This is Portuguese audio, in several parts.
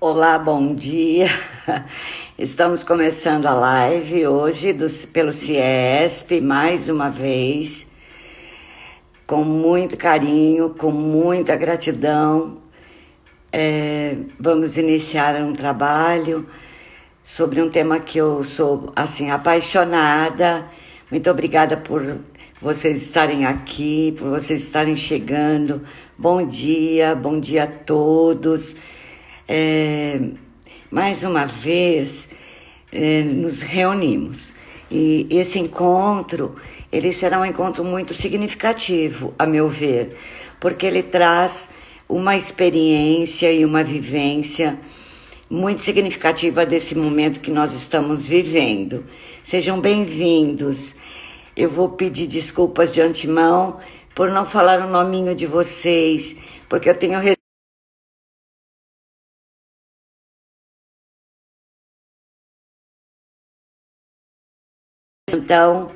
Olá, bom dia. Estamos começando a live hoje pelo CIESP, mais uma vez, com muito carinho, com muita gratidão. Vamos iniciar um trabalho sobre um tema que eu sou assim apaixonada. Muito obrigada por vocês estarem aqui, por vocês estarem chegando. Bom dia a todos. Mais uma vez nos reunimos e esse encontro ele será um encontro muito significativo, a meu ver, porque ele traz uma experiência e uma vivência muito significativa desse momento que nós estamos vivendo. Sejam bem-vindos. Eu vou pedir desculpas de antemão por não falar o nominho de vocês, porque eu tenho Então,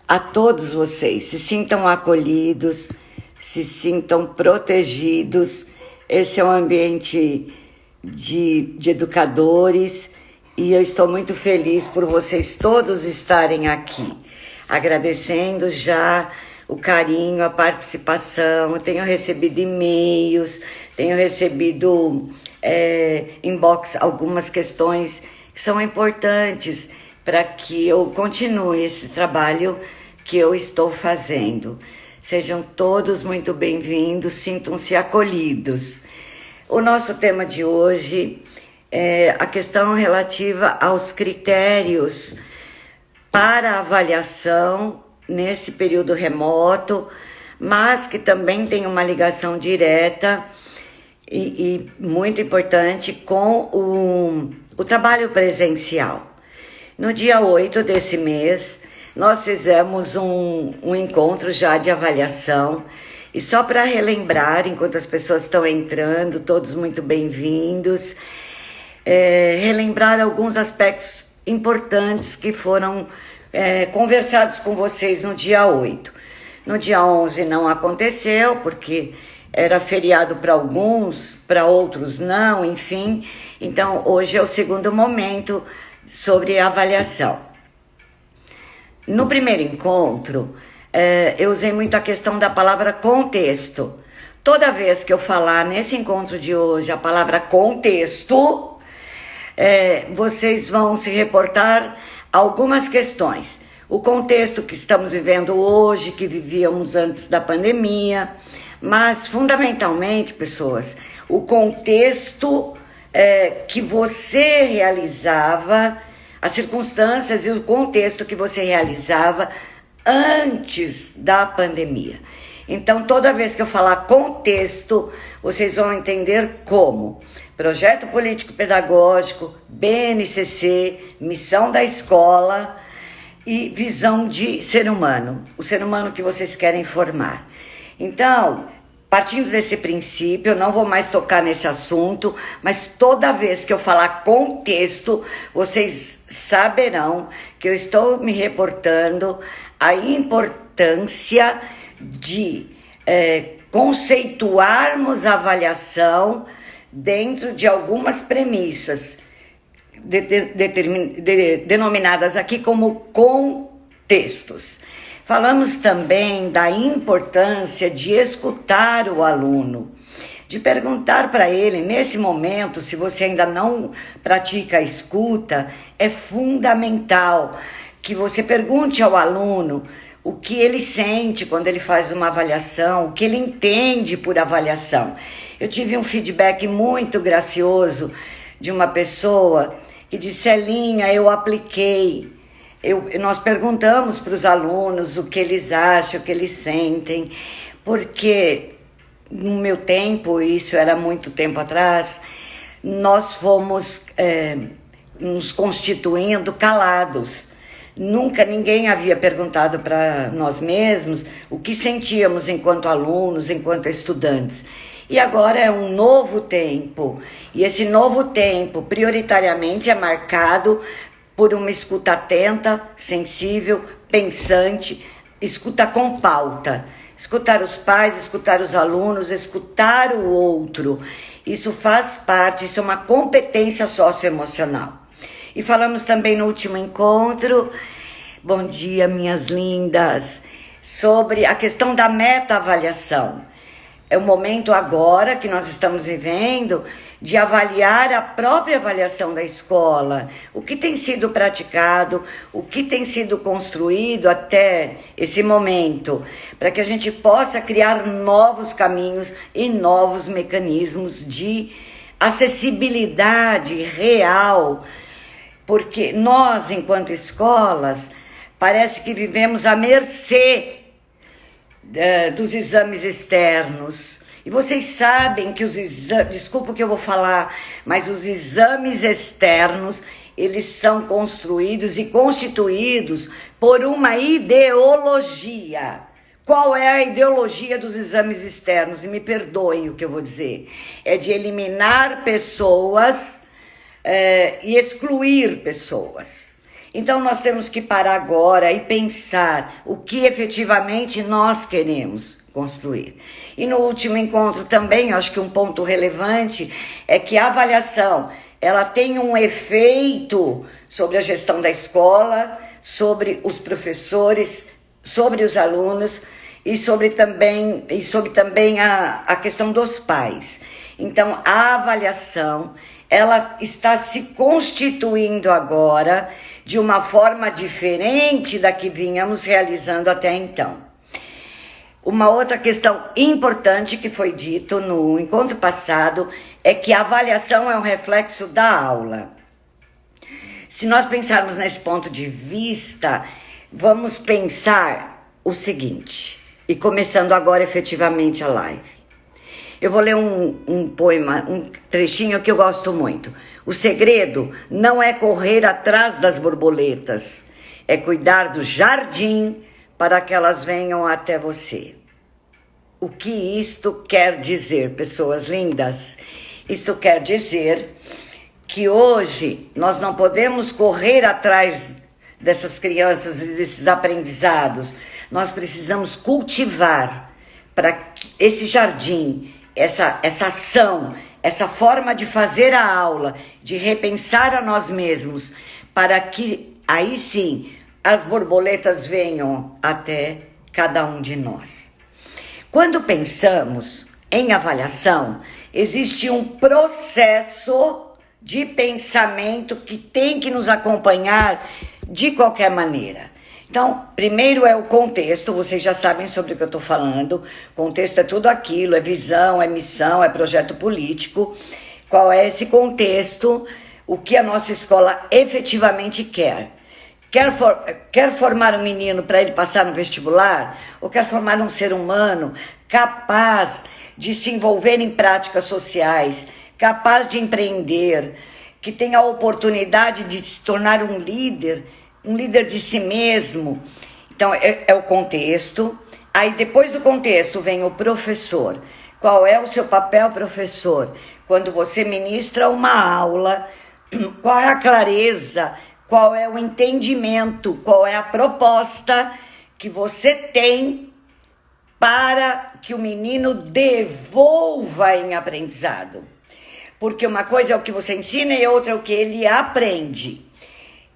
a todos vocês, se sintam acolhidos, se sintam protegidos. Esse é um ambiente de educadores e eu estou muito feliz por vocês todos estarem aqui. Agradecendo já o carinho, a participação. Eu tenho recebido e-mails, tenho recebido inbox, algumas questões que são importantes para que eu continue esse trabalho que eu estou fazendo. Sejam todos muito bem-vindos, sintam-se acolhidos. O nosso tema de hoje é a questão relativa aos critérios para avaliação nesse período remoto, mas que também tem uma ligação direta e muito importante com o trabalho presencial. No dia 8 desse mês, nós fizemos um encontro já de avaliação. E só para relembrar, enquanto as pessoas estão entrando, todos muito bem-vindos, relembrar alguns aspectos importantes que foram conversados com vocês no dia 8. No dia 11 não aconteceu, porque era feriado para alguns, para outros não, enfim. Então, hoje é o segundo momento sobre a avaliação. No primeiro encontro, eu usei muito a questão da palavra contexto. Toda vez que eu falar nesse encontro de hoje a palavra contexto, vocês vão se reportar algumas questões. O contexto que estamos vivendo hoje, que vivíamos antes da pandemia, mas fundamentalmente, pessoas, o contexto que você realizava, as circunstâncias e o contexto que você realizava antes da pandemia. Então, toda vez que eu falar contexto, vocês vão entender como projeto político-pedagógico, BNCC, missão da escola e visão de ser humano, o ser humano que vocês querem formar. Então, partindo desse princípio, eu não vou mais tocar nesse assunto, mas toda vez que eu falar contexto, vocês saberão que eu estou me reportando a importância de conceituarmos a avaliação dentro de algumas premissas denominadas aqui como contextos. Falamos também da importância de escutar o aluno, de perguntar para ele, nesse momento, se você ainda não pratica a escuta, é fundamental que você pergunte ao aluno o que ele sente quando ele faz uma avaliação, o que ele entende por avaliação. Eu tive um feedback muito gracioso de uma pessoa que disse: Elinha, eu apliquei. Nós perguntamos para os alunos o que eles acham, o que eles sentem, porque no meu tempo, isso era muito tempo atrás, nós fomos nos constituindo calados. Nunca ninguém havia perguntado para nós mesmos o que sentíamos enquanto alunos, enquanto estudantes. E agora é um novo tempo, e esse novo tempo prioritariamente é marcado por uma escuta atenta, sensível, pensante, escuta com pauta. escutar os pais, escutar os alunos, escutar o outro. Isso faz parte, isso é uma competência socioemocional. E falamos também no último encontro, bom dia minhas lindas, sobre a questão da meta-avaliação. É o momento agora que nós estamos vivendo de avaliar a própria avaliação da escola, o que tem sido praticado, o que tem sido construído até esse momento, para que a gente possa criar novos caminhos e novos mecanismos de acessibilidade real, porque nós, enquanto escolas, parece que vivemos à mercê dos exames externos. E vocês sabem que os exames, desculpa o que eu vou falar, mas os exames externos, eles são construídos e constituídos por uma ideologia. Qual é a ideologia dos exames externos? E me perdoem o que eu vou dizer. É de eliminar pessoas e excluir pessoas. Então nós temos que parar agora e pensar o que efetivamente nós queremos construir. E no último encontro também, acho que um ponto relevante é que a avaliação, ela tem um efeito sobre a gestão da escola, sobre os professores, sobre os alunos e sobre também a questão dos pais. Então a avaliação, ela está se constituindo agora de uma forma diferente da que vínhamos realizando até então. Uma outra questão importante que foi dito no encontro passado é que a avaliação é um reflexo da aula. Se nós pensarmos nesse ponto de vista, vamos pensar o seguinte, e começando agora efetivamente a live. Eu vou ler um poema, um trechinho que eu gosto muito. O segredo não é correr atrás das borboletas, é cuidar do jardim para que elas venham até você. O que isto quer dizer, pessoas lindas? Isto quer dizer que hoje nós não podemos correr atrás dessas crianças e desses aprendizados. Nós precisamos cultivar para esse jardim, essa ação, essa forma de fazer a aula, de repensar a nós mesmos, para que aí sim as borboletas venham até cada um de nós. Quando pensamos em avaliação, existe um processo de pensamento que tem que nos acompanhar de qualquer maneira. Então, primeiro é o contexto, vocês já sabem sobre o que eu estou falando. Contexto é tudo aquilo, é visão, é missão, é projeto político. Qual é esse contexto? O que a nossa escola efetivamente quer? Quer formar um menino para ele passar no vestibular? Ou quer formar um ser humano capaz de se envolver em práticas sociais, capaz de empreender, que tenha a oportunidade de se tornar um líder de si mesmo? Então, é o contexto. Aí, depois do contexto, vem o professor. Qual é o seu papel, professor? Quando você ministra uma aula, qual é a clareza, qual é o entendimento, qual é a proposta que você tem para que o menino devolva em aprendizado? Porque uma coisa é o que você ensina e outra é o que ele aprende.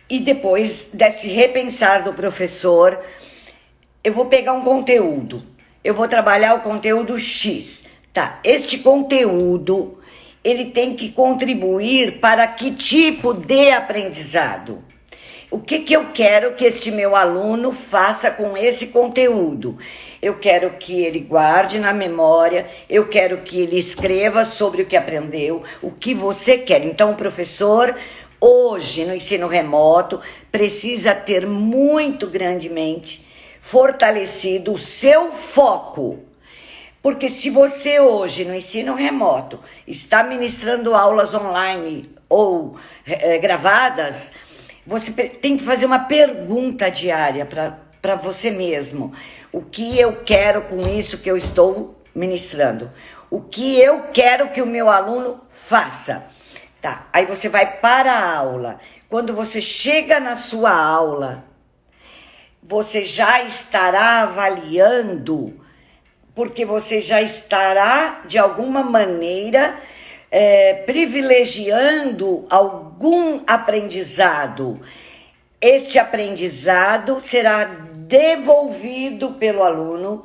E depois desse repensar do professor, eu vou pegar um conteúdo, eu vou trabalhar o conteúdo X. Tá, este conteúdo, ele tem que contribuir para que tipo de aprendizado? O que eu quero que este meu aluno faça com esse conteúdo? Eu quero que ele guarde na memória, eu quero que ele escreva sobre o que aprendeu, o que você quer. Então, o professor, hoje, no ensino remoto, precisa ter muito grandemente fortalecido o seu foco. Porque se você hoje, no ensino remoto, está ministrando aulas online ou gravadas, você tem que fazer uma pergunta diária para você mesmo. O que eu quero com isso que eu estou ministrando? O que eu quero que o meu aluno faça? Tá, aí você vai para a aula. Quando você chega na sua aula, você já estará avaliando porque você já estará, de alguma maneira, privilegiando algum aprendizado. Este aprendizado será devolvido pelo aluno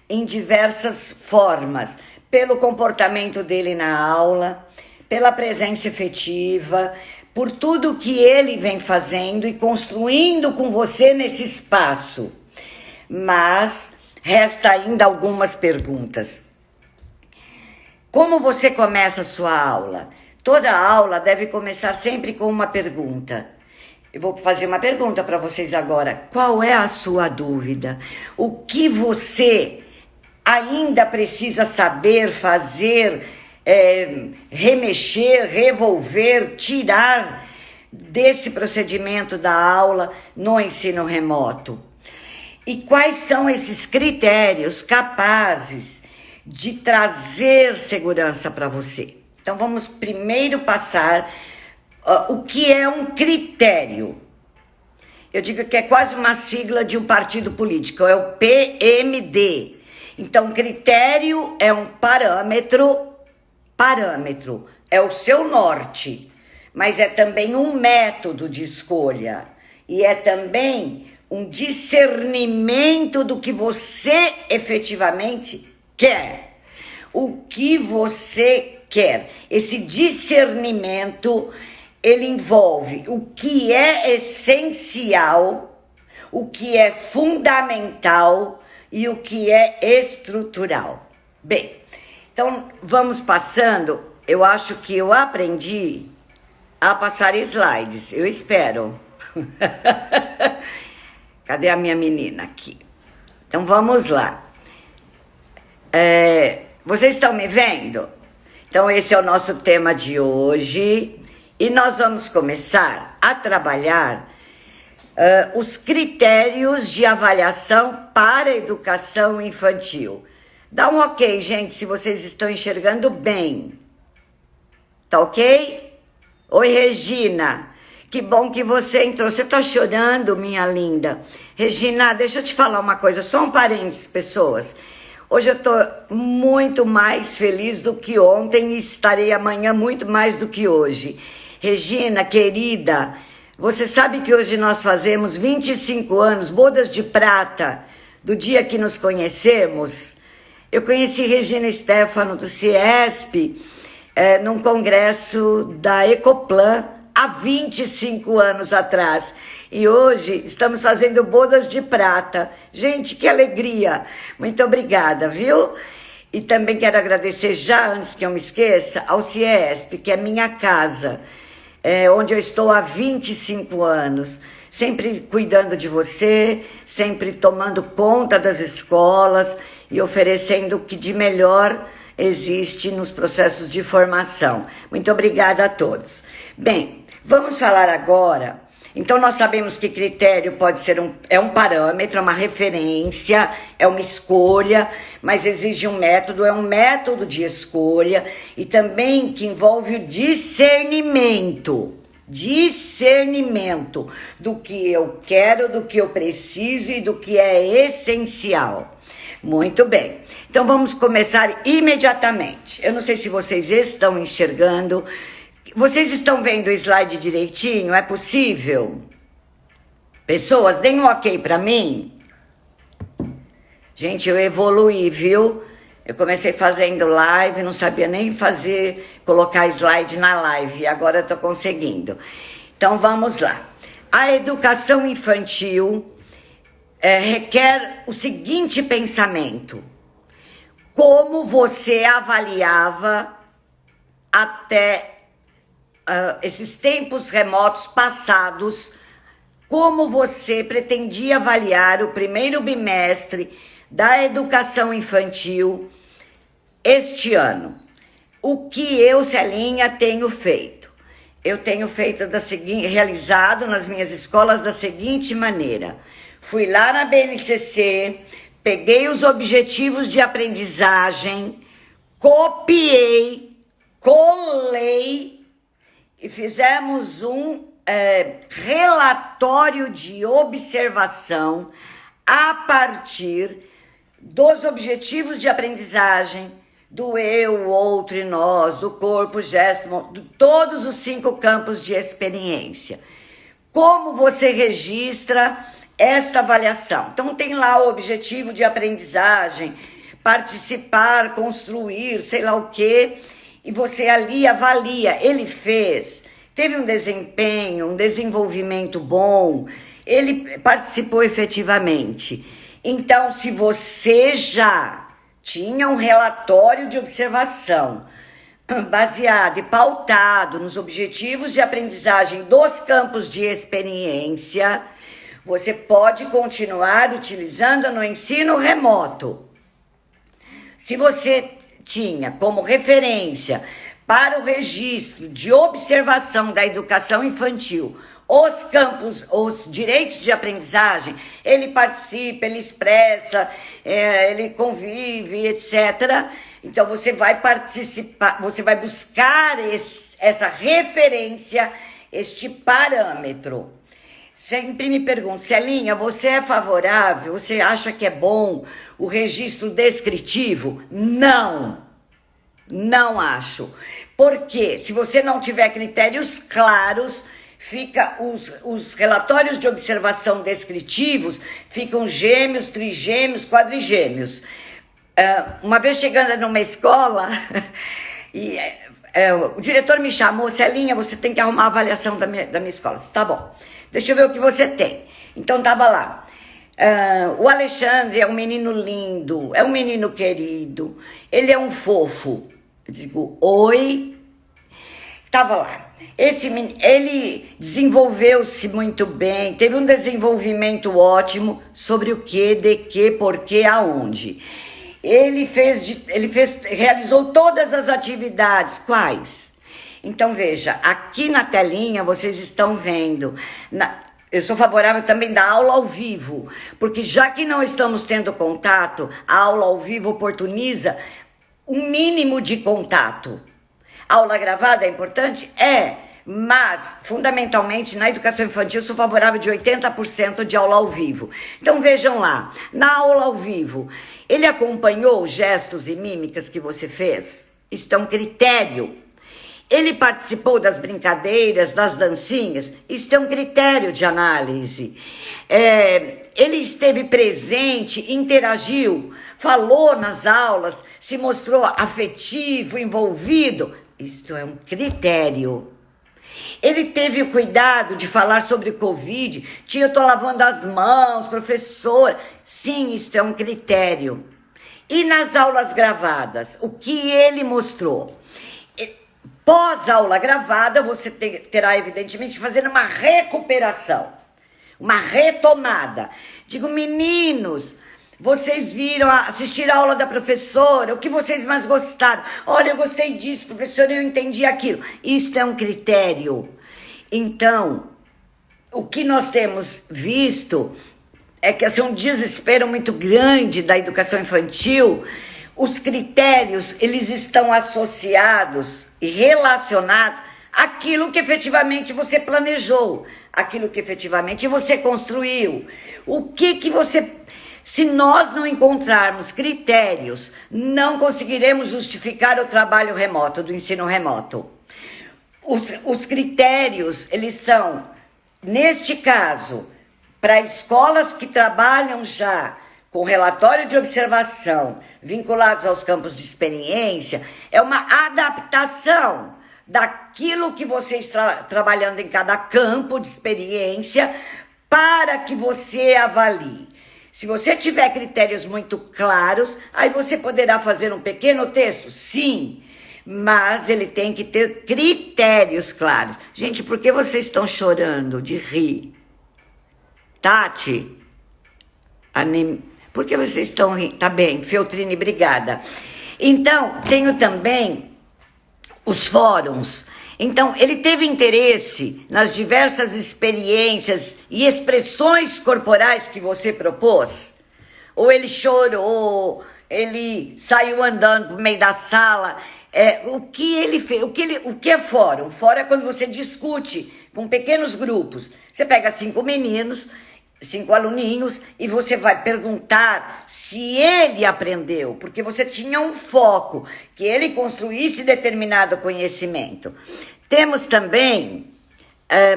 em diversas formas, pelo comportamento dele na aula, pela presença efetiva, por tudo que ele vem fazendo e construindo com você nesse espaço. Mas resta ainda algumas perguntas. Como você começa a sua aula? Toda aula deve começar sempre com uma pergunta. Eu vou fazer uma pergunta para vocês agora. Qual é a sua dúvida? O que você ainda precisa saber, fazer, remexer, revolver, tirar desse procedimento da aula no ensino remoto? E quais são esses critérios capazes de trazer segurança para você? Então vamos primeiro passar o que é um critério. Eu digo que é quase uma sigla de um partido político, é o PMD. Então, critério é um parâmetro é o seu norte, mas é também um método de escolha e é também um discernimento do que você efetivamente quer. O que você quer. Esse discernimento, ele envolve o que é essencial, o que é fundamental e o que é estrutural. Bem, então vamos passando. Eu acho que eu aprendi a passar slides, eu espero. Cadê a minha menina aqui? Então vamos lá. Vocês estão me vendo? Então esse é o nosso tema de hoje. E nós vamos começar a trabalhar os critérios de avaliação para a educação infantil. Dá um ok, gente, se vocês estão enxergando bem. Tá ok? Oi, Regina. Que bom que você entrou. Você tá chorando, minha linda. Regina, deixa eu te falar uma coisa. Só um parênteses, pessoas. Hoje eu tô muito mais feliz do que ontem e estarei amanhã muito mais do que hoje. Regina, querida, você sabe que hoje nós fazemos 25 anos, bodas de prata, do dia que nos conhecemos. Eu conheci Regina Stefano do CIESP, num congresso da Ecoplan, há 25 anos atrás. E hoje estamos fazendo bodas de prata. Gente, que alegria! Muito obrigada, viu? E também quero agradecer, já antes que eu me esqueça, ao CIESP, que é minha casa, onde eu estou há 25 anos, sempre cuidando de você, sempre tomando conta das escolas e oferecendo o que de melhor existe nos processos de formação. Muito obrigada a todos. Bem, vamos falar agora. Então, nós sabemos que critério pode ser um parâmetro, é uma referência, é uma escolha, mas exige um método, é um método de escolha e também que envolve o discernimento do que eu quero, do que eu preciso e do que é essencial. Muito bem, então vamos começar imediatamente. Eu não sei se vocês estão enxergando. Vocês estão vendo o slide direitinho? É possível? Pessoas, deem um ok para mim. Gente, eu evoluí, viu? Eu comecei fazendo live, não sabia nem colocar slide na live, e agora eu tô conseguindo. Então vamos lá. A educação infantil requer o seguinte pensamento: como você avaliava até esses tempos remotos passados, como você pretendia avaliar o primeiro bimestre da educação infantil este ano? O que eu, Celinha, tenho feito? Eu tenho realizado nas minhas escolas da seguinte maneira: fui lá na BNCC, peguei os objetivos de aprendizagem, copiei, colei e fizemos um relatório de observação a partir dos objetivos de aprendizagem, do eu, o outro e nós, do corpo, gesto, de todos os 5 campos de experiência. Como você registra esta avaliação? Então tem lá o objetivo de aprendizagem, participar, construir, sei lá o quê, e você ali avalia, ele fez, teve um desempenho, um desenvolvimento bom, ele participou efetivamente. Então, se você já tinha um relatório de observação baseado e pautado nos objetivos de aprendizagem dos campos de experiência, você pode continuar utilizando no ensino remoto. Se você tinha como referência para o registro de observação da educação infantil os campos, os direitos de aprendizagem, ele participa, ele expressa, ele convive, etc. Então você vai participar, você vai buscar essa referência, este parâmetro. Sempre me pergunto, Celinha, você é favorável? Você acha que é bom o registro descritivo? Não, não acho. Porque se você não tiver critérios claros, fica os relatórios de observação descritivos ficam gêmeos, trigêmeos, quadrigêmeos. Uma vez chegando numa escola, e, o diretor me chamou, Celinha, você tem que arrumar a avaliação da minha escola. Eu disse, tá bom, deixa eu ver o que você tem. Então tava lá. O Alexandre é um menino lindo, é um menino querido, ele é um fofo. Eu digo, oi. Tava lá. Ele desenvolveu-se muito bem, teve um desenvolvimento ótimo sobre o que, de que, porquê, aonde. Realizou todas as atividades. Quais? Então veja, aqui na telinha vocês estão vendo. Eu sou favorável também da aula ao vivo, porque já que não estamos tendo contato, a aula ao vivo oportuniza um mínimo de contato. A aula gravada é importante? É, mas fundamentalmente na educação infantil eu sou favorável de 80% de aula ao vivo. Então vejam lá, na aula ao vivo, ele acompanhou os gestos e mímicas que você fez? Isso é um critério. Ele participou das brincadeiras, das dancinhas? Isso é um critério de análise. Ele esteve presente, interagiu, falou nas aulas, se mostrou afetivo, envolvido? Isso é um critério. Ele teve o cuidado de falar sobre Covid? Eu tô lavando as mãos, professor. Sim, isso é um critério. E nas aulas gravadas, o que ele mostrou? Pós-aula gravada, você terá, evidentemente, que fazer uma recuperação, uma retomada. Digo, meninos, vocês assistiram a aula da professora, o que vocês mais gostaram? Olha, eu gostei disso, professora, eu entendi aquilo. Isso é um critério. Então, o que nós temos visto é que assim, um desespero muito grande da educação infantil. Os critérios, eles estão associados e relacionados àquilo que efetivamente você planejou, aquilo que efetivamente você construiu. O que você... Se nós não encontrarmos critérios, não conseguiremos justificar o trabalho remoto, do ensino remoto. Os critérios, eles são, neste caso, para escolas que trabalham já com relatório de observação vinculados aos campos de experiência, é uma adaptação daquilo que você está trabalhando em cada campo de experiência para que você avalie. Se você tiver critérios muito claros, aí você poderá fazer um pequeno texto? Sim, mas ele tem que ter critérios claros. Gente, por que vocês estão chorando de rir? Tati? Por que vocês estão rindo? Tá bem, Feltrine, obrigada. Então, tenho também os fóruns. Então, ele teve interesse nas diversas experiências e expressões corporais que você propôs? Ou ele chorou, ele saiu andando no meio da sala? O que ele fez? O que é fórum? Fórum é quando você discute com pequenos grupos. Você pega 5 meninos, 5 aluninhos, e você vai perguntar se ele aprendeu, porque você tinha um foco, que ele construísse determinado conhecimento. Temos também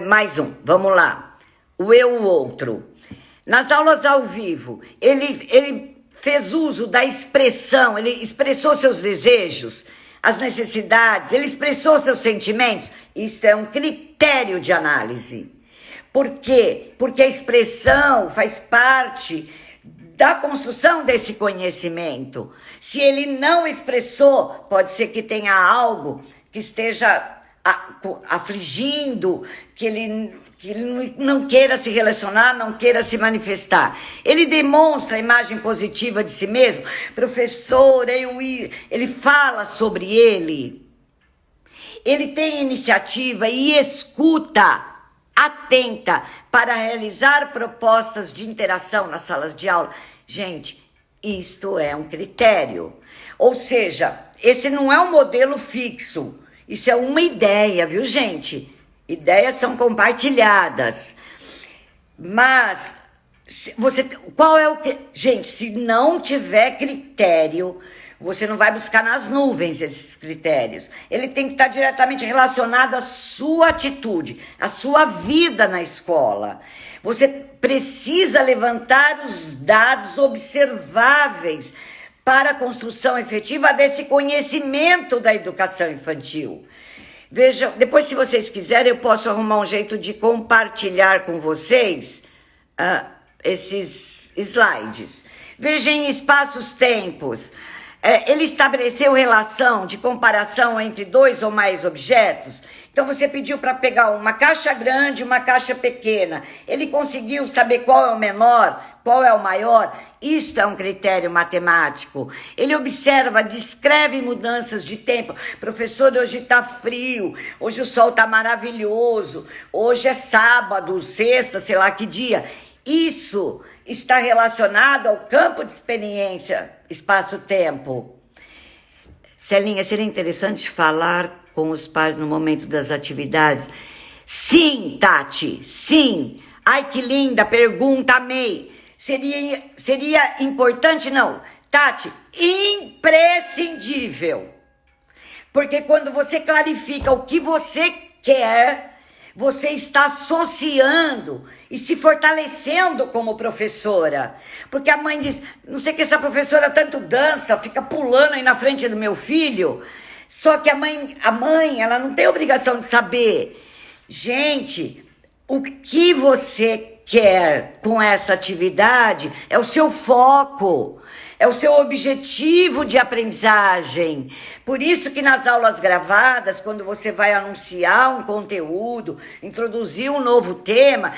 mais um, vamos lá, o eu, o outro. Nas aulas ao vivo, ele fez uso da expressão, ele expressou seus desejos, as necessidades, ele expressou seus sentimentos. Isso é um critério de análise. Por quê? Porque a expressão faz parte da construção desse conhecimento. Se ele não expressou, pode ser que tenha algo que esteja afligindo, que ele não queira se relacionar, não queira se manifestar. Ele demonstra a imagem positiva de si mesmo. Professor, ele fala sobre ele. Ele tem iniciativa e escuta atenta para realizar propostas de interação nas salas de aula. Gente, isto é um critério. Ou seja, esse não é um modelo fixo. Isso é uma ideia, viu, gente? Ideias são compartilhadas. Mas, qual é o que... Gente, se não tiver critério, você não vai buscar nas nuvens esses critérios. Ele tem que estar diretamente relacionado à sua atitude, à sua vida na escola. Você precisa levantar os dados observáveis para a construção efetiva desse conhecimento da educação infantil. Veja, depois, se vocês quiserem, eu posso arrumar um jeito de compartilhar com vocês esses slides. Veja em espaços-tempos. Ele estabeleceu relação de comparação entre 2 ou mais objetos. Então, você pediu para pegar uma caixa grande e uma caixa pequena. Ele conseguiu saber qual é o menor, qual é o maior. Isto é um critério matemático. Ele observa, descreve mudanças de tempo. Professor, hoje está frio, hoje o sol está maravilhoso, hoje é sábado, sexta, sei lá que dia. Isso está relacionado ao campo de experiência, espaço-tempo. Celinha, seria interessante falar com os pais no momento das atividades? Sim, Tati, sim. Ai, que linda pergunta, amei. Seria importante? Não. Tati, imprescindível. Porque quando você clarifica o que você quer, você está associando e se fortalecendo como professora. Porque a mãe diz, não sei que essa professora tanto dança, fica pulando aí na frente do meu filho. Só que a mãe, ela não tem obrigação de saber. Gente, o que você quer com essa atividade é o seu foco, é o seu objetivo de aprendizagem. Por isso que nas aulas gravadas, quando você vai anunciar um conteúdo, introduzir um novo tema,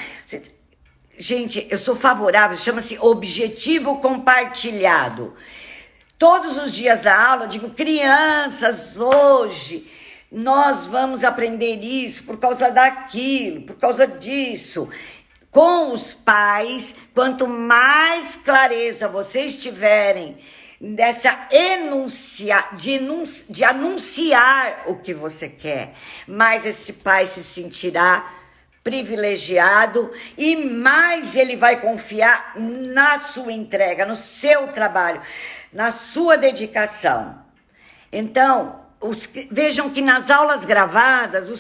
gente, eu sou favorável, chama-se objetivo compartilhado. Todos os dias da aula eu digo, crianças, hoje nós vamos aprender isso por causa daquilo, por causa disso. Com os pais, quanto mais clareza vocês tiverem dessa de anunciar o que você quer, mais esse pai se sentirá privilegiado e mais ele vai confiar na sua entrega, no seu trabalho, na sua dedicação. Então, vejam que nas aulas gravadas,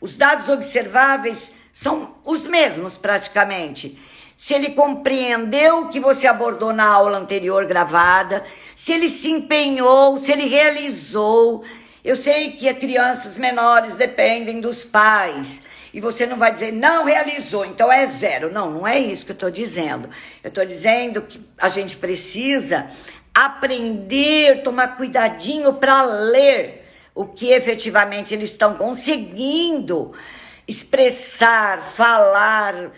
os dados observáveis são os mesmos praticamente. Se ele compreendeu o que você abordou na aula anterior gravada, se ele se empenhou, se ele realizou. Eu sei que as crianças menores dependem dos pais. E você não vai dizer, não realizou, então é 0. Não, não é isso que eu estou dizendo. Eu estou dizendo que a gente precisa aprender, tomar cuidadinho para ler o que efetivamente eles estão conseguindo expressar, falar,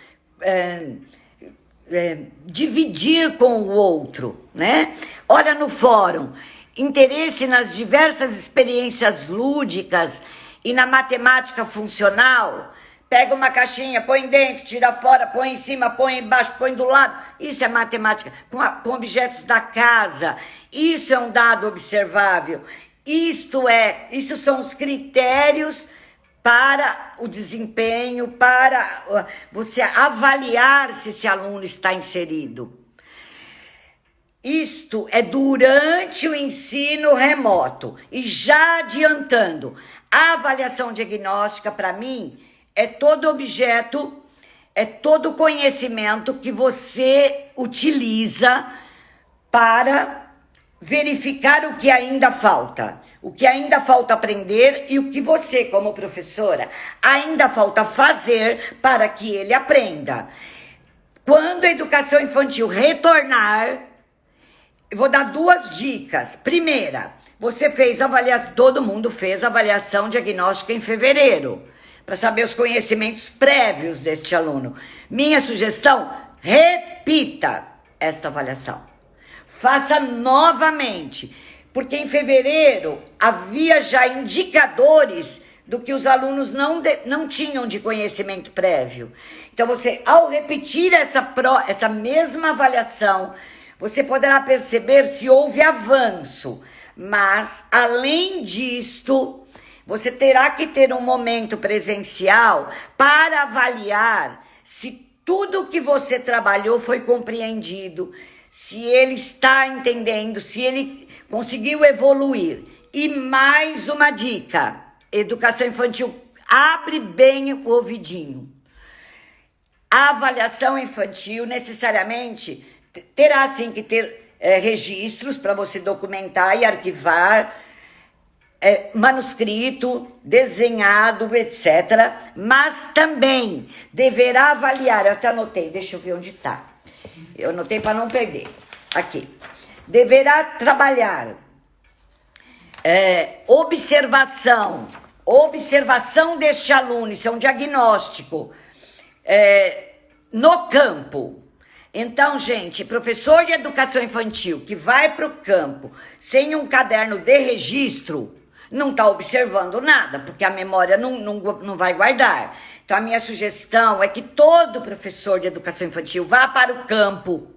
dividir com o outro, né? Olha no fórum, interesse nas diversas experiências lúdicas e na matemática funcional. Pega uma caixinha, põe dentro, tira fora, põe em cima, põe embaixo, põe do lado. Isso é matemática com objetos da casa. Isso é um dado observável. Isso são os critérios para o desempenho, para você avaliar se esse aluno está inserido. Isto é durante o ensino remoto. E já adiantando, a avaliação diagnóstica, para mim, é todo objeto, é todo conhecimento que você utiliza para verificar o que ainda falta. O que ainda falta aprender e o que você, como professora, ainda falta fazer para que ele aprenda. Quando a educação infantil retornar, eu vou dar 2 dicas. Primeira, você fez avaliação, todo mundo fez avaliação diagnóstica em fevereiro, para saber os conhecimentos prévios deste aluno. Minha sugestão, repita esta avaliação. Faça novamente, porque em fevereiro havia já indicadores do que os alunos não tinham de conhecimento prévio. Então você, ao repetir essa mesma avaliação, você poderá perceber se houve avanço, mas, além disto, você terá que ter um momento presencial para avaliar se tudo que você trabalhou foi compreendido, se ele está entendendo, se ele conseguiu evoluir. E mais uma dica, educação infantil, abre bem o ouvidinho. A avaliação infantil, necessariamente, terá sim que ter registros para você documentar e arquivar, manuscrito, desenhado, etc. Mas também deverá avaliar, eu até anotei, deixa eu ver onde está. Eu anotei para não perder. Aqui. Deverá trabalhar observação deste aluno, isso é um diagnóstico, no campo. Então, gente, professor de educação infantil que vai para o campo sem um caderno de registro, não está observando nada, porque a memória não vai guardar. Então, a minha sugestão é que todo professor de educação infantil vá para o campo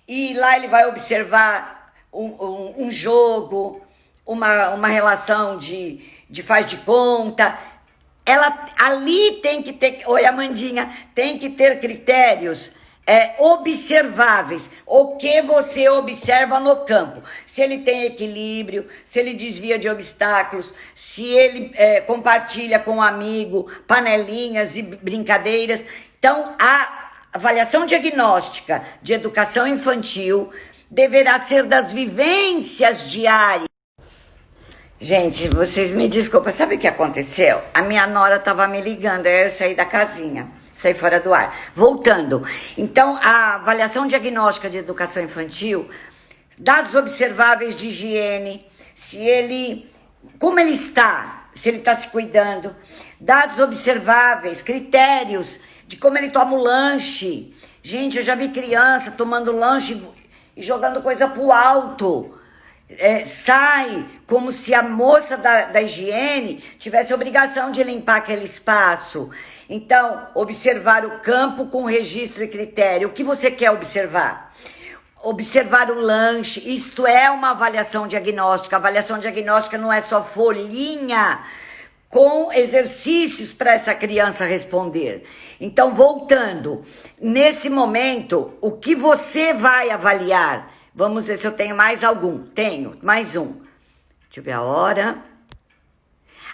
e lá ele vai observar um jogo, uma relação de faz de conta. Ali tem que ter, oi Amandinha, tem que ter critérios observáveis. O que você observa no campo? Se ele tem equilíbrio, se ele desvia de obstáculos, se ele compartilha com um amigo panelinhas e brincadeiras. Então, a avaliação diagnóstica de educação infantil deverá ser das vivências diárias. Gente, vocês me desculpem, sabe o que aconteceu? A minha nora estava me ligando, aí eu saí da casinha, saí fora do ar. Voltando, então a avaliação diagnóstica de educação infantil, dados observáveis de higiene, como ele está, se ele está se cuidando, dados observáveis, critérios de como ele toma o lanche. Gente, eu já vi criança tomando lanche e jogando coisa pro alto. Sai como se a moça da higiene tivesse obrigação de limpar aquele espaço. Então, observar o campo com registro e critério. O que você quer observar? Observar o lanche. Isto é uma avaliação diagnóstica. A avaliação diagnóstica não é só folhinha com exercícios para essa criança responder. Então, voltando, nesse momento, o que você vai avaliar? Vamos ver se eu tenho mais algum. Tenho, mais um. Deixa eu ver a hora.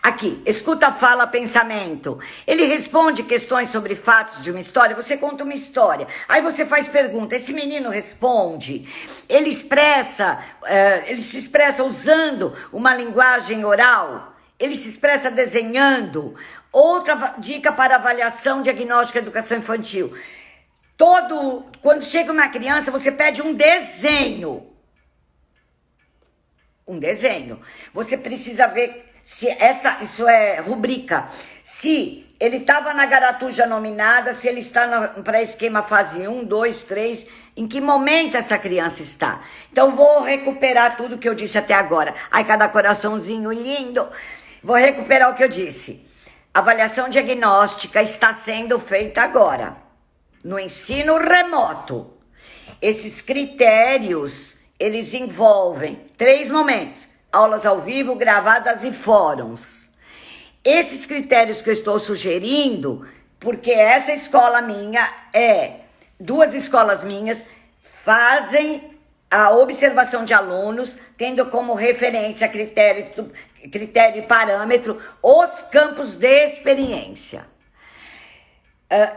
Aqui, escuta, fala, pensamento. Ele responde questões sobre fatos de uma história. Você conta uma história. Aí você faz pergunta. Esse menino responde. Ele se expressa usando uma linguagem oral. Ele se expressa desenhando. Outra dica para avaliação diagnóstica de educação infantil. Quando chega uma criança, você pede um desenho. Um desenho. Você precisa ver se isso é rubrica. Se ele estava na garatuja nominada, se ele está para esquema fase 1, 2, 3, em que momento essa criança está. Então, vou recuperar tudo que eu disse até agora. Ai, cada coraçãozinho lindo. Vou recuperar o que eu disse. A avaliação diagnóstica está sendo feita agora, no ensino remoto. Esses critérios, eles envolvem 3 momentos: aulas ao vivo, gravadas e fóruns. Esses critérios que eu estou sugerindo, porque essa escola minha duas escolas minhas fazem a observação de alunos, tendo como referência critério e parâmetro os campos de experiência,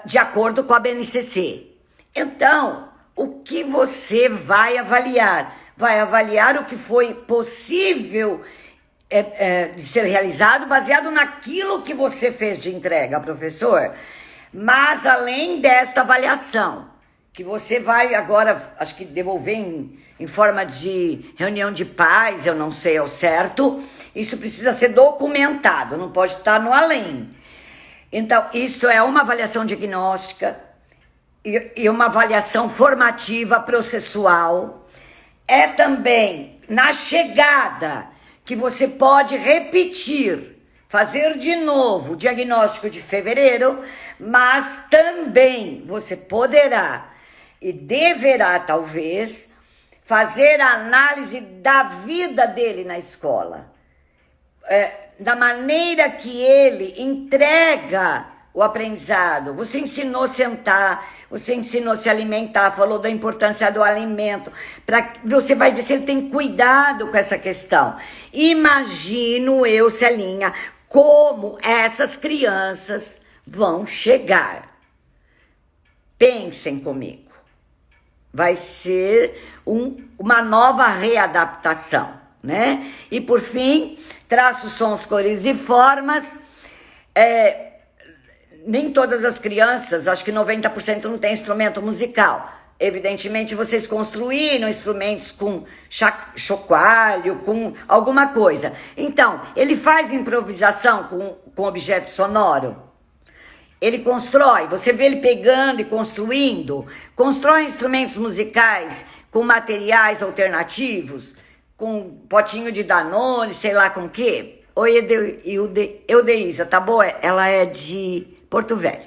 de acordo com a BNCC. Então, o que você vai avaliar? Vai avaliar o que foi possível de ser realizado baseado naquilo que você fez de entrega, professor. Mas além desta avaliação, que você vai agora, acho que devolver em forma de reunião de pais, eu não sei ao certo, isso precisa ser documentado, não pode estar no além. Então, isso é uma avaliação diagnóstica e uma avaliação formativa processual. É também na chegada que você pode repetir, fazer de novo o diagnóstico de fevereiro, mas também você poderá e deverá, talvez, fazer a análise da vida dele na escola, da maneira que ele entrega o aprendizado. Você ensinou a sentar, você ensinou a se alimentar, falou da importância do alimento. Você vai ver se ele tem cuidado com essa questão. Imagino eu, Celinha, como essas crianças vão chegar. Pensem comigo. Vai ser uma nova readaptação, né? E por fim, traços, sons, cores e formas. Nem todas as crianças, acho que 90% não tem instrumento musical. Evidentemente, vocês construíram instrumentos com chocalho, com alguma coisa. Então, ele faz improvisação com objeto sonoro. Ele constrói, você vê ele pegando e construindo. Constrói instrumentos musicais com materiais alternativos, com potinho de Danone, sei lá com o quê. Oi, Eudeísa, tá boa? Ela é de Porto Velho.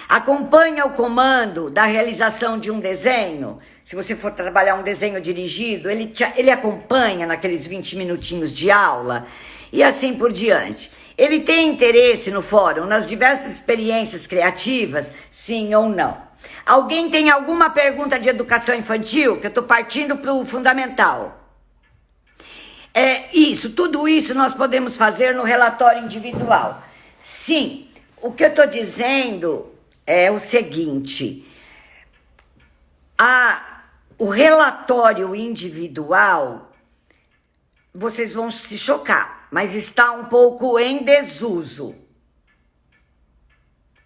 Acompanha o comando da realização de um desenho. Se você for trabalhar um desenho dirigido, ele acompanha naqueles 20 minutinhos de aula e assim por diante. Ele tem interesse no fórum, nas diversas experiências criativas, sim ou não? Alguém tem alguma pergunta de educação infantil? Que eu estou partindo para o fundamental. Tudo isso nós podemos fazer no relatório individual. Sim, o que eu estou dizendo é o seguinte: o relatório individual, vocês vão se chocar, mas está um pouco em desuso.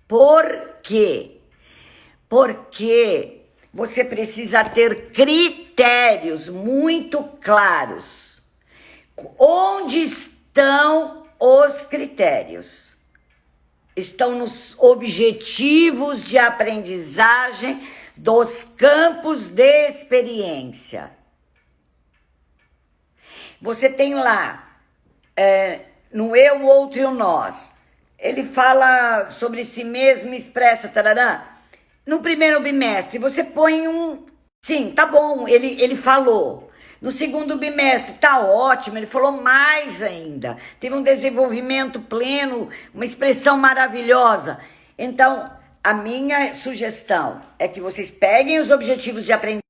Por quê? Porque você precisa ter critérios muito claros. Onde estão os critérios? Estão nos objetivos de aprendizagem dos campos de experiência. Você tem lá, no eu, o outro e o nós. Ele fala sobre si mesmo, expressa, tarará. No primeiro bimestre, você põe sim, tá bom, ele falou. No segundo bimestre, tá ótimo, ele falou mais ainda. Teve um desenvolvimento pleno, uma expressão maravilhosa. Então, a minha sugestão é que vocês peguem os objetivos de aprendizagem.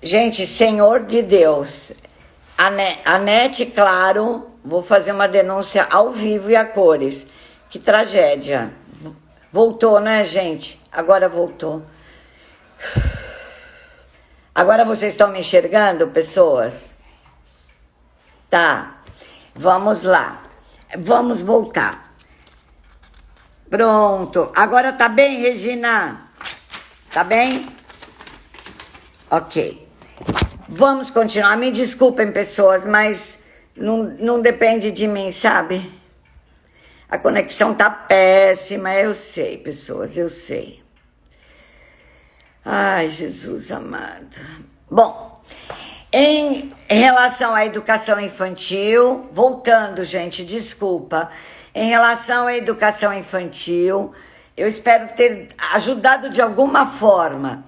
Gente, Senhor de Deus, a NET, claro, vou fazer uma denúncia ao vivo e a cores. Que tragédia. Voltou, né, gente? Agora voltou. Agora vocês estão me enxergando, pessoas? Tá, vamos lá. Vamos voltar. Pronto. Agora tá bem, Regina? Tá bem? Ok. Vamos continuar. Me desculpem, pessoas, mas não depende de mim, sabe? A conexão tá péssima, eu sei, pessoas, eu sei. Ai, Jesus amado. Bom, em relação à educação infantil, voltando, gente, desculpa. Em relação à educação infantil, eu espero ter ajudado de alguma forma.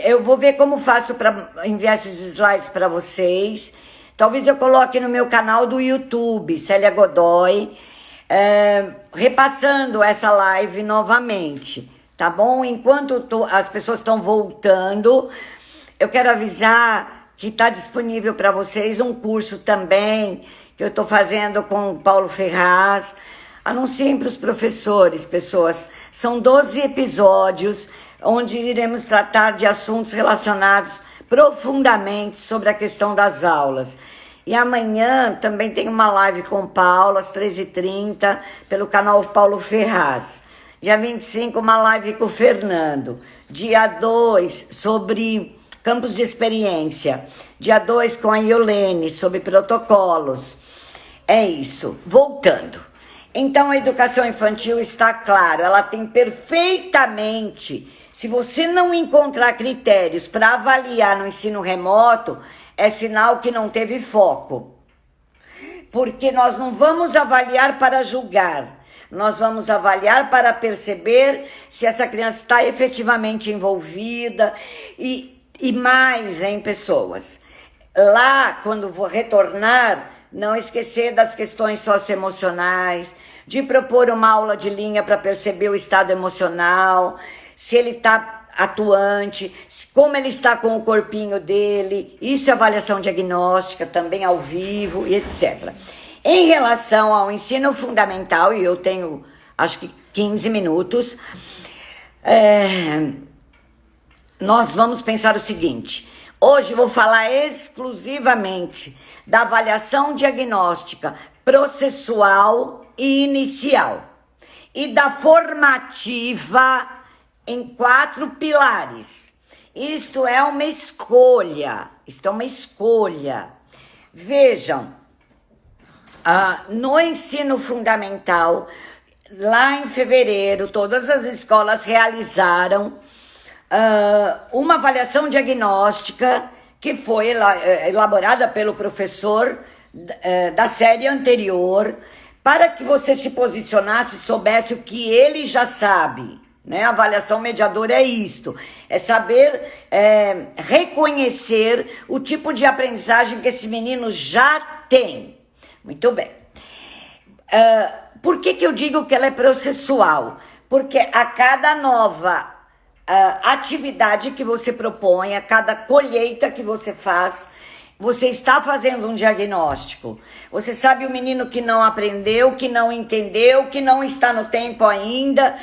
Eu vou ver como faço para enviar esses slides para vocês. Talvez eu coloque no meu canal do YouTube, Célia Godoy, repassando essa live novamente, tá bom? Enquanto as pessoas estão voltando, eu quero avisar que está disponível para vocês um curso também que eu estou fazendo com o Paulo Ferraz. Anunciem para os professores, pessoas. São 12 episódios onde iremos tratar de assuntos relacionados profundamente sobre a questão das aulas. E amanhã também tem uma live com o Paulo, às 13h30, pelo canal Paulo Ferraz. Dia 25, uma live com o Fernando. Dia 2, sobre campos de experiência. Dia 2, com a Iolene, sobre protocolos. É isso. Voltando. Então, a educação infantil está claro, ela tem perfeitamente... Se você não encontrar critérios para avaliar no ensino remoto, é sinal que não teve foco. Porque nós não vamos avaliar para julgar. Nós vamos avaliar para perceber se essa criança está efetivamente envolvida e mais, hein, pessoas. Lá, quando vou retornar, não esquecer das questões socioemocionais, de propor uma aula de linha para perceber o estado emocional, se ele está atuante, como ele está com o corpinho dele, isso é avaliação diagnóstica, também ao vivo e etc. Em relação ao ensino fundamental, e eu tenho acho que 15 minutos, nós vamos pensar o seguinte: hoje vou falar exclusivamente da avaliação diagnóstica processual e inicial e da formativa em 4 pilares. Isto é uma escolha. Vejam, no ensino fundamental, lá em fevereiro, todas as escolas realizaram uma avaliação diagnóstica que foi elaborada pelo professor da série anterior, para que você se posicionasse, soubesse o que ele já sabe. Né? A avaliação mediadora é isto, é saber reconhecer o tipo de aprendizagem que esse menino já tem. Muito bem. Por que eu digo que ela é processual? Porque a cada nova atividade que você propõe, a cada colheita que você faz, você está fazendo um diagnóstico. Você sabe o menino que não aprendeu, que não entendeu, que não está no tempo ainda.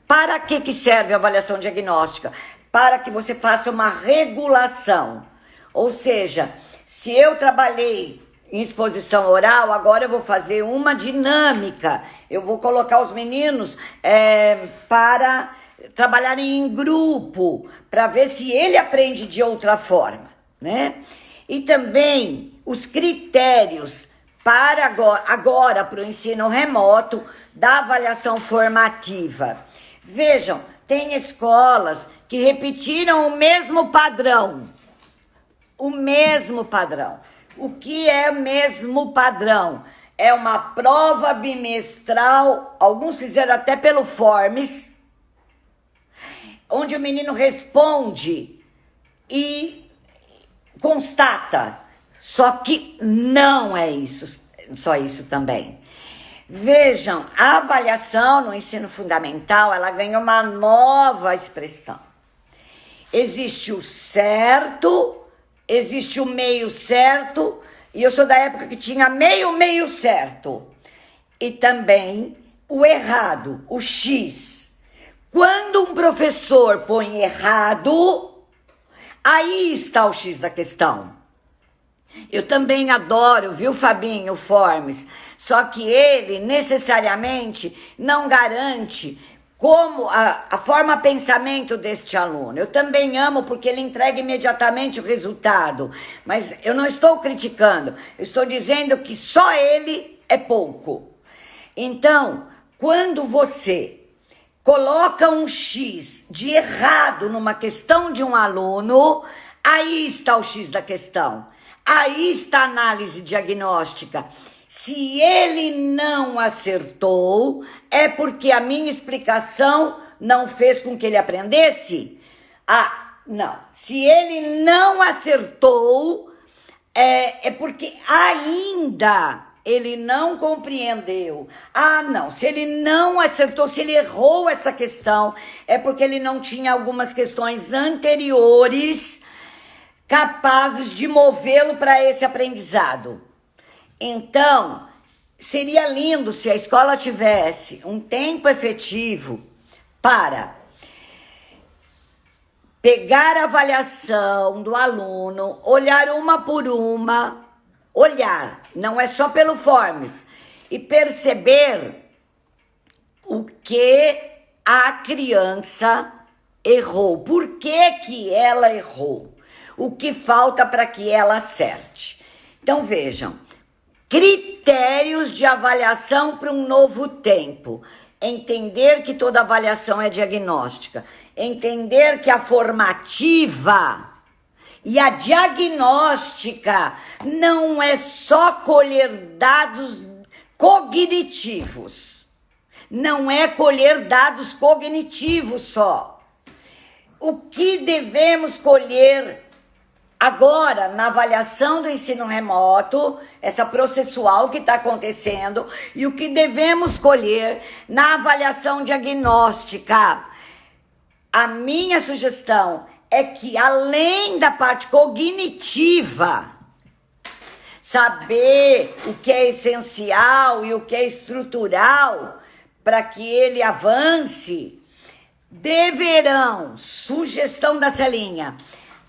Para que serve a avaliação diagnóstica? Para que você faça uma regulação. Ou seja, se eu trabalhei em exposição oral, agora eu vou fazer uma dinâmica. Eu vou colocar os meninos para trabalharem em grupo, para ver se ele aprende de outra forma, né? E também os critérios para agora para o ensino remoto da avaliação formativa. Vejam, tem escolas que repetiram o mesmo padrão. O mesmo padrão. O que é mesmo padrão? É uma prova bimestral, alguns fizeram até pelo Forms, onde o menino responde e constata. Só que não é isso, só isso também. Vejam, a avaliação no ensino fundamental, ela ganha uma nova expressão. Existe o certo, existe o meio certo, e eu sou da época que tinha meio certo. E também o errado, o X. Quando um professor põe errado, aí está o X da questão. Eu também adoro, viu, Fabinho, o Forms, só que ele necessariamente não garante como a forma pensamento deste aluno. Eu também amo porque ele entrega imediatamente o resultado, mas eu não estou criticando, eu estou dizendo que só ele é pouco. Então, quando você coloca um X de errado numa questão de um aluno, aí está o X da questão. Aí está a análise diagnóstica. Se ele não acertou, é porque a minha explicação não fez com que ele aprendesse? Ah, não. Se ele não acertou, é porque ainda ele não compreendeu. Ah, não. Se ele não acertou, se ele errou essa questão, é porque ele não tinha algumas questões anteriores capazes de movê-lo para esse aprendizado. Então, seria lindo se a escola tivesse um tempo efetivo para pegar a avaliação do aluno, olhar uma por uma, olhar, não é só pelo Forms, e perceber o que a criança errou, por que ela errou. O que falta para que ela acerte. Então, vejam, critérios de avaliação para um novo tempo. Entender que toda avaliação é diagnóstica. Entender que a formativa e a diagnóstica não é só colher dados cognitivos. Não é colher dados cognitivos só. O que devemos colher agora, na avaliação do ensino remoto, essa processual que está acontecendo, e o que devemos colher na avaliação diagnóstica. A minha sugestão é que, além da parte cognitiva, saber o que é essencial e o que é estrutural para que ele avance, deverão, sugestão da Celinha,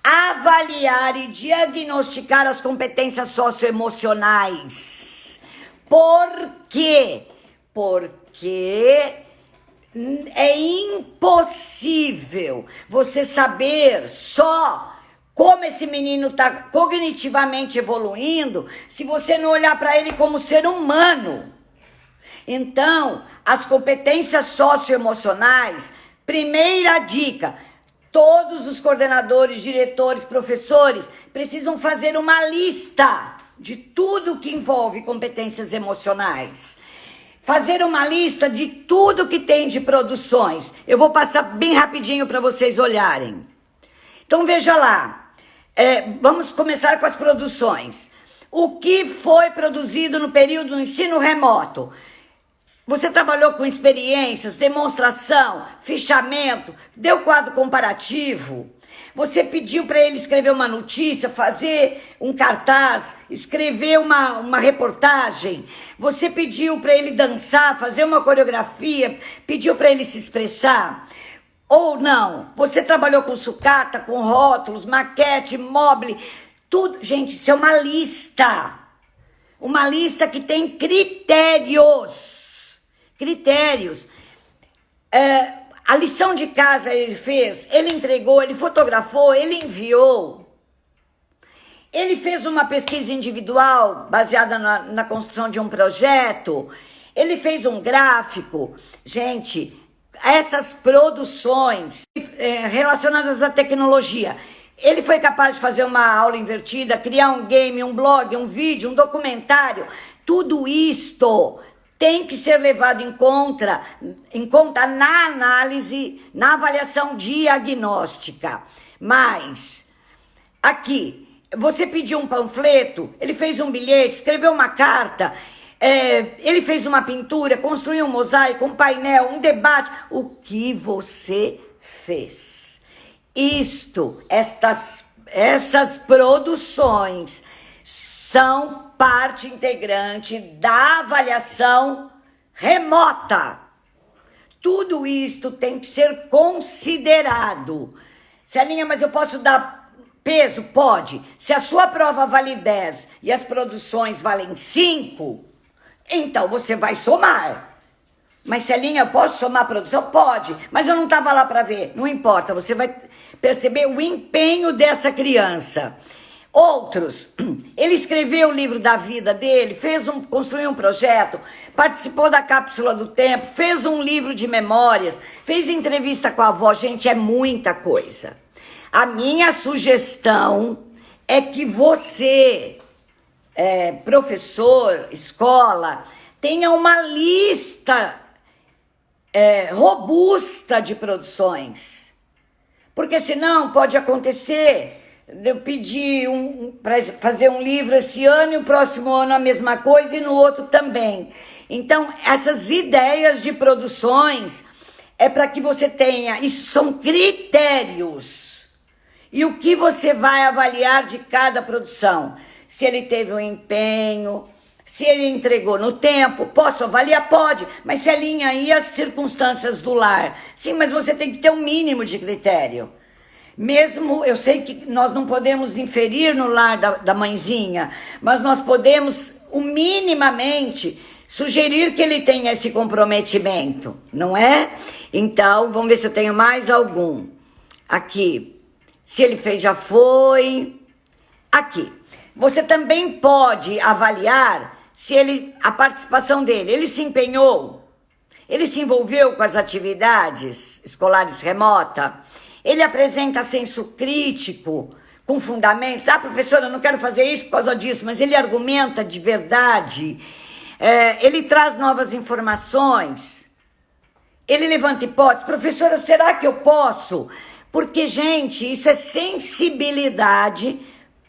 avaliar e diagnosticar as competências socioemocionais. Por quê? Porque é impossível você saber só como esse menino está cognitivamente evoluindo se você não olhar para ele como ser humano. Então, as competências socioemocionais, primeira dica: todos os coordenadores, diretores, professores precisam fazer uma lista de tudo que envolve competências emocionais. Fazer uma lista de tudo que tem de produções. Eu vou passar bem rapidinho para vocês olharem. Então veja lá, vamos começar com as produções. O que foi produzido no período do ensino remoto? Você trabalhou com experiências, demonstração, fichamento, deu quadro comparativo. Você pediu para ele escrever uma notícia, fazer um cartaz, escrever uma reportagem. Você pediu para ele dançar, fazer uma coreografia, pediu para ele se expressar. Ou não, você trabalhou com sucata, com rótulos, maquete, mobile, tudo. Gente, isso é uma lista. Uma lista que tem critérios. A lição de casa ele fez, ele entregou, ele fotografou, ele enviou. Ele fez uma pesquisa individual baseada na construção de um projeto. Ele fez um gráfico. Gente, essas produções relacionadas à tecnologia, ele foi capaz de fazer uma aula invertida, criar um game, um blog, um vídeo, um documentário. Tudo isto tem que ser levado em conta na análise, na avaliação diagnóstica. Mas, aqui, você pediu um panfleto, ele fez um bilhete, escreveu uma carta, ele fez uma pintura, construiu um mosaico, um painel, um debate. O que você fez? Essas produções são parte integrante da avaliação remota. Tudo isto tem que ser considerado. Celinha, mas eu posso dar Peso? Pode. Se a sua prova vale 10 e as produções valem 5, então você vai somar. Mas Celinha, eu posso somar a produção? Pode, mas eu não estava lá para ver. Não importa, você vai perceber o empenho dessa criança. Outros, ele escreveu o livro da vida dele, construiu um projeto, participou da cápsula do tempo, fez um livro de memórias, fez entrevista com a avó. Gente, é muita coisa. A minha sugestão é que você, professor, escola, tenha uma lista robusta de produções. Porque senão pode acontecer de eu pedir para fazer um livro esse ano e o próximo ano a mesma coisa e no outro também. Então, essas ideias de produções é para que você tenha, isso são critérios. E o que você vai avaliar de cada produção? Se ele teve um empenho, se ele entregou no tempo. Posso avaliar? Pode, mas se alinha aí as circunstâncias do lar. Sim, mas você tem que ter um mínimo de critério. Mesmo, eu sei que nós não podemos inferir no lar da mãezinha, mas nós podemos, minimamente, sugerir que ele tenha esse comprometimento, não é? Então, vamos ver se eu tenho mais algum. Aqui, se ele fez, já foi. Aqui, você também pode avaliar se a participação dele, ele se empenhou, ele se envolveu com as atividades escolares remotas. Ele apresenta senso crítico, com fundamentos. Ah, professora, eu não quero fazer isso por causa disso, mas ele argumenta de verdade. Ele traz novas informações. Ele levanta hipóteses. Professora, será que eu posso? Porque, gente, isso é sensibilidade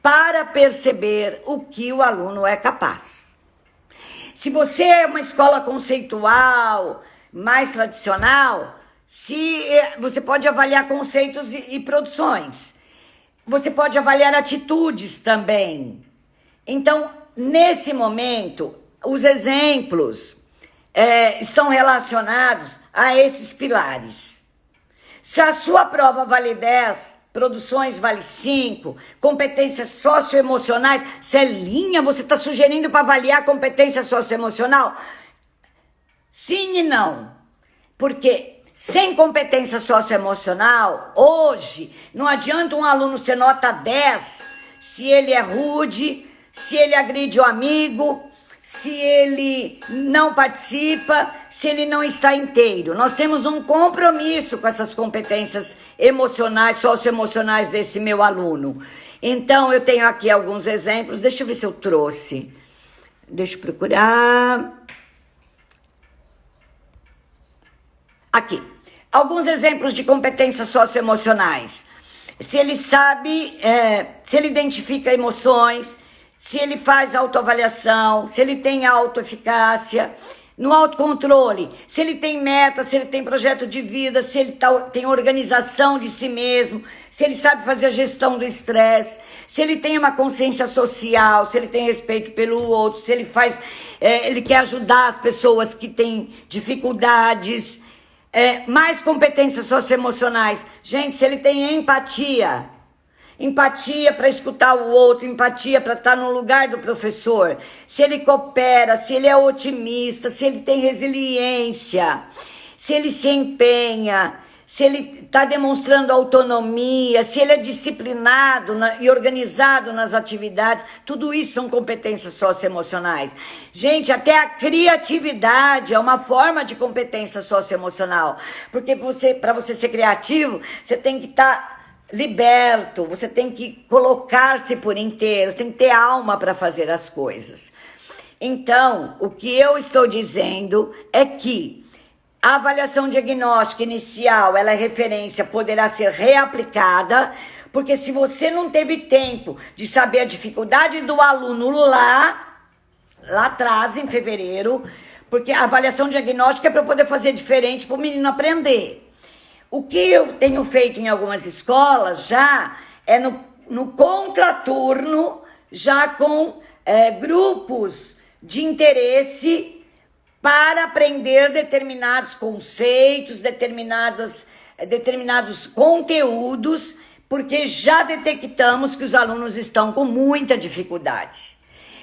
para perceber o que o aluno é capaz. Se você é uma escola conceitual, mais tradicional, você pode avaliar conceitos e produções. Você pode avaliar atitudes também. Então, nesse momento, os exemplos estão relacionados a esses pilares. Se a sua prova vale 10, produções vale 5, competências socioemocionais, Celinha, você está sugerindo para avaliar competência socioemocional? Sim e não. Porque sem competência socioemocional, hoje, não adianta um aluno ser nota 10 se ele é rude, se ele agride o amigo, se ele não participa, se ele não está inteiro. Nós temos um compromisso com essas competências emocionais, socioemocionais desse meu aluno. Então, eu tenho aqui alguns exemplos. Deixa eu ver se eu trouxe. Deixa eu procurar. Aqui, alguns exemplos de competências socioemocionais. Se ele sabe, se ele identifica emoções, se ele faz autoavaliação, se ele tem autoeficácia, no autocontrole, se ele tem meta, se ele tem projeto de vida, se ele tem organização de si mesmo, se ele sabe fazer a gestão do estresse, se ele tem uma consciência social, se ele tem respeito pelo outro, se ele ele quer ajudar as pessoas que têm dificuldades. Mais competências socioemocionais. Gente, se ele tem empatia para escutar o outro, empatia para estar no lugar do professor, se ele coopera, se ele é otimista, se ele tem resiliência, se ele se empenha, se ele está demonstrando autonomia, se ele é disciplinado e organizado nas atividades, tudo isso são competências socioemocionais. Gente, até a criatividade é uma forma de competência socioemocional, porque para você ser criativo, você tem que estar liberto, você tem que colocar-se por inteiro, tem que ter alma para fazer as coisas. Então, o que eu estou dizendo é que a avaliação diagnóstica inicial, ela é referência, poderá ser reaplicada, porque se você não teve tempo de saber a dificuldade do aluno lá atrás, em fevereiro, porque a avaliação diagnóstica é para poder fazer diferente para o menino aprender. O que eu tenho feito em algumas escolas já é no contraturno, já com grupos de interesse para aprender determinados conceitos, determinados conteúdos, porque já detectamos que os alunos estão com muita dificuldade.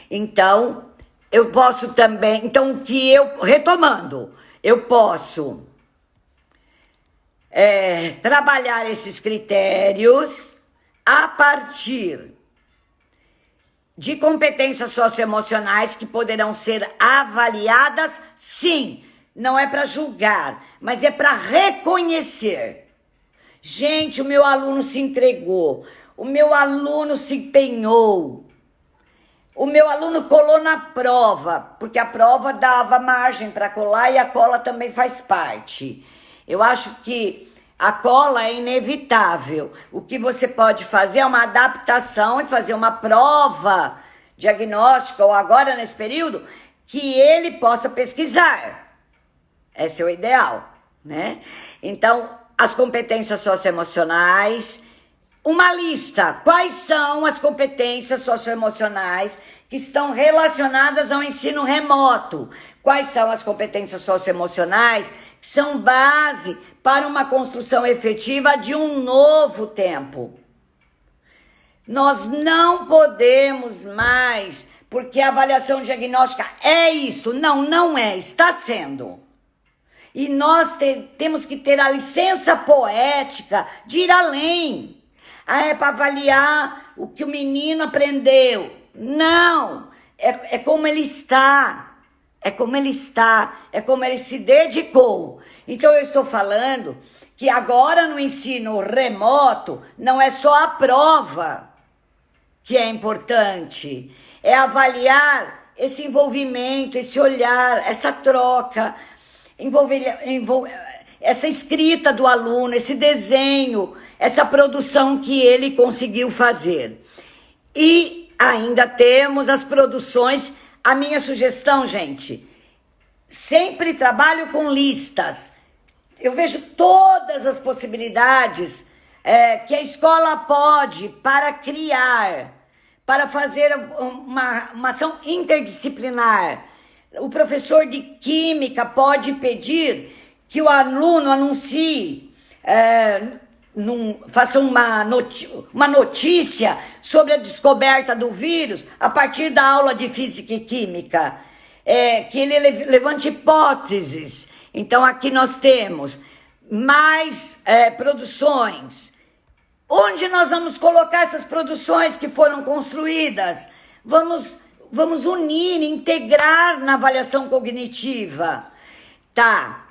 Então, eu posso também, retomando, eu posso trabalhar esses critérios a partir de competências socioemocionais que poderão ser avaliadas, sim, não é para julgar, mas é para reconhecer. Gente, o meu aluno se entregou, o meu aluno se empenhou, o meu aluno colou na prova, porque a prova dava margem para colar e a cola também faz parte. Eu acho que a cola é inevitável. O que você pode fazer é uma adaptação e fazer uma prova diagnóstica, ou agora nesse período, que ele possa pesquisar. Esse é o ideal, né? Então, as competências socioemocionais, uma lista. Quais são as competências socioemocionais que estão relacionadas ao ensino remoto? Quais são as competências socioemocionais que são base para uma construção efetiva de um novo tempo? Nós não podemos mais, porque a avaliação diagnóstica é isso. Não, não é, está sendo. E nós temos que ter a licença poética de ir além. É para avaliar o que o menino aprendeu. Não, é como ele está. É como ele está, é como ele se dedicou. Então eu estou falando que agora no ensino remoto não é só a prova que é importante. É avaliar esse envolvimento, esse olhar, essa troca, essa escrita do aluno, esse desenho, essa produção que ele conseguiu fazer. E ainda temos as produções. A minha sugestão, gente, sempre trabalho com listas. Eu vejo todas as possibilidades que a escola pode para criar, para fazer uma ação interdisciplinar. O professor de química pode pedir que o aluno anuncie, faça uma notícia sobre a descoberta do vírus a partir da aula de física e química, que ele levante hipóteses. Então aqui nós temos mais produções. Onde nós vamos colocar essas produções que foram construídas? Vamos unir, integrar na avaliação cognitiva. Tá,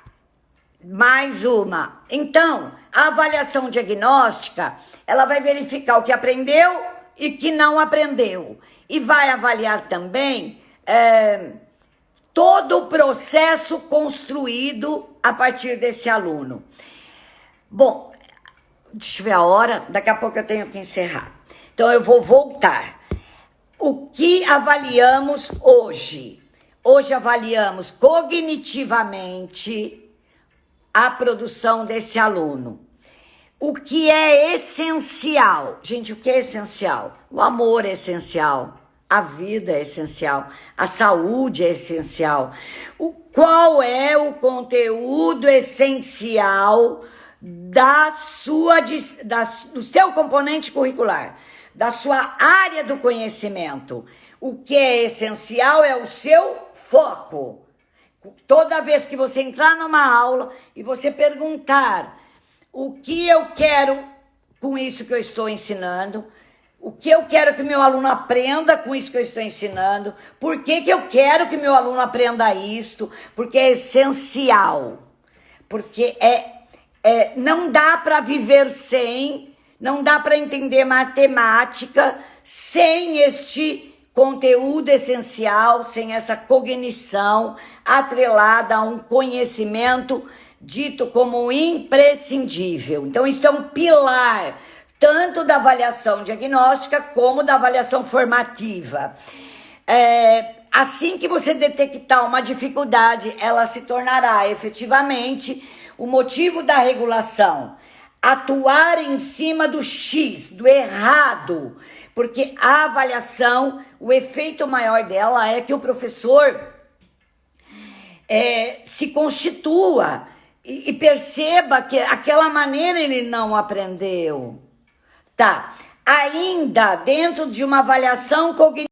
mais uma. Então, a avaliação diagnóstica, ela vai verificar o que aprendeu e que não aprendeu. E vai avaliar também todo o processo construído a partir desse aluno. Bom, deixa eu ver a hora, daqui a pouco eu tenho que encerrar. Então eu vou voltar. O que avaliamos hoje? Hoje avaliamos cognitivamente a produção desse aluno. O que é essencial? Gente, o que é essencial? O amor é essencial, a vida é essencial, a saúde é essencial. Qual é o conteúdo essencial do seu componente curricular, da sua área do conhecimento? O que é essencial é o seu foco. Toda vez que você entrar numa aula e você perguntar o que eu quero com isso que eu estou ensinando, o que eu quero que meu aluno aprenda com isso que eu estou ensinando, por que eu quero que meu aluno aprenda isto, porque é essencial, porque não dá para viver sem, não dá para entender matemática sem este conteúdo essencial, sem essa cognição atrelada a um conhecimento dito como imprescindível. Então, isso é um pilar tanto da avaliação diagnóstica como da avaliação formativa. Assim que você detectar uma dificuldade, ela se tornará efetivamente o motivo da regulação. Atuar em cima do X, do errado, porque a avaliação, o efeito maior dela é que o professor se constitua e perceba que aquela maneira ele não aprendeu. Tá. Ainda dentro de uma avaliação cognitiva.